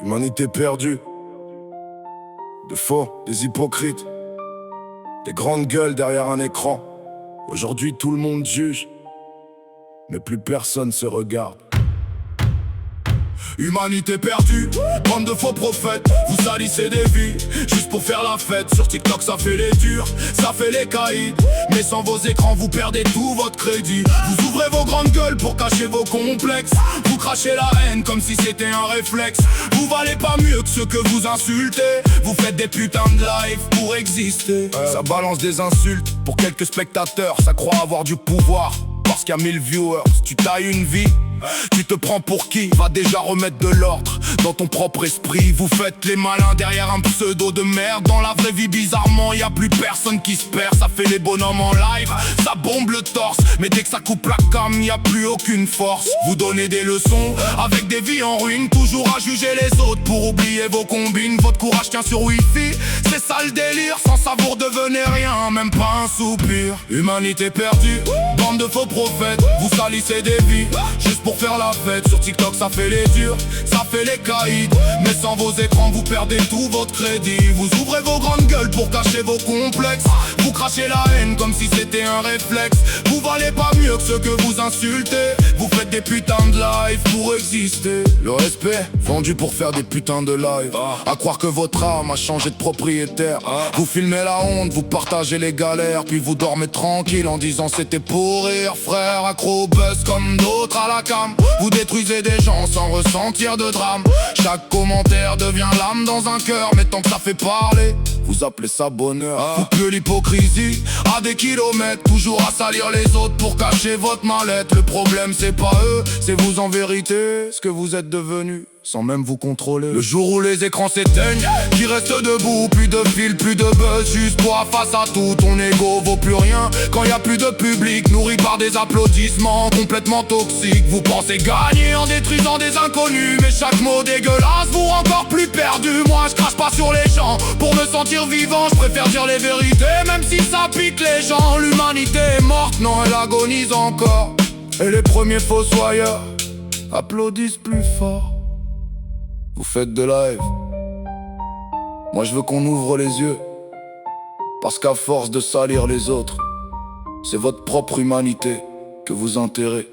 Humanité perdue. De faux, des hypocrites. Des grandes gueules derrière un écran. Aujourd'hui tout le monde juge, mais plus personne se regarde. Humanité perdue, bande de faux prophètes. Vous salissez des vies, juste pour faire la fête. Sur TikTok ça fait les durs, ça fait les caïds. Mais sans vos écrans vous perdez tout votre crédit. Vous ouvrez vos grandes gueules pour cacher vos complexes. Vous crachez la haine comme si c'était un réflexe. Vous valez pas mieux que ceux que vous insultez. Vous faites des putains de live pour exister. Ça balance des insultes pour quelques spectateurs. Ça croit avoir du pouvoir parce qu'il y a 1000 viewers. Tu tailles une vie, tu te prends pour qui? Va déjà remettre de l'ordre dans ton propre esprit. Vous faites les malins derrière un pseudo de merde. Dans la vraie vie bizarrement y a plus personne qui se perd. Ça fait les bonhommes en live, ça bombe le torse. Mais dès que ça coupe la cam y a plus aucune force. Vous donnez des leçons avec des vies en ruine. Toujours à juger les autres pour oublier vos combines. Votre courage tient sur wifi, c'est ça le délire. Sans ça vous redevenez rien, même pas un soupir. Humanité perdue, bande de faux prophètes. Vous salissez des vies juste pour faire la fête. Sur TikTok ça fait les durs, ça fait les caïds. Mais sans vos écrans vous perdez tout votre crédit. Vous ouvrez vos grandes gueules pour cacher vos complexes. Vous crachez la haine comme si c'était un réflexe. Vous valez pas mieux que ceux que vous insultez. Vous faites des putains de live pour exister. Le respect vendu pour faire des putains de live. À croire que votre âme a changé de propriétaire. Vous filmez la honte, vous partagez les galères. Puis vous dormez tranquille en disant c'était pour rire. Frère accro au buzz comme d'autres à la cam. Vous détruisez des gens sans ressentir de drame. Chaque commentaire devient l'âme dans un cœur. Mais tant que ça fait parler, vous appelez ça bonheur. Vous que l'hypocrisie à des kilomètres. Toujours à salir les autres pour cacher votre mal-être. Le problème c'est pas eux, c'est vous en vérité. Ce que vous êtes devenus sans même vous contrôler. Le jour où les écrans s'éteignent, qui reste debout, plus de fil, plus de buzz. Juste toi face à tout, ton ego vaut plus rien. Quand y a plus de public, nourri par des applaudissements complètement toxiques. Vous pensez gagner en détruisant des inconnus. Mais chaque mot dégueulasse vous rend encore plus perdu. Moi je crache pas sur les gens pour me sentir vivant. Je préfère dire les vérités même si ça pique les gens. L'humanité est morte, non elle agonise encore. Et les premiers fossoyeurs applaudissent plus fort. Vous faites de live, moi je veux qu'on ouvre les yeux. Parce qu'à force de salir les autres, c'est votre propre humanité que vous enterrez.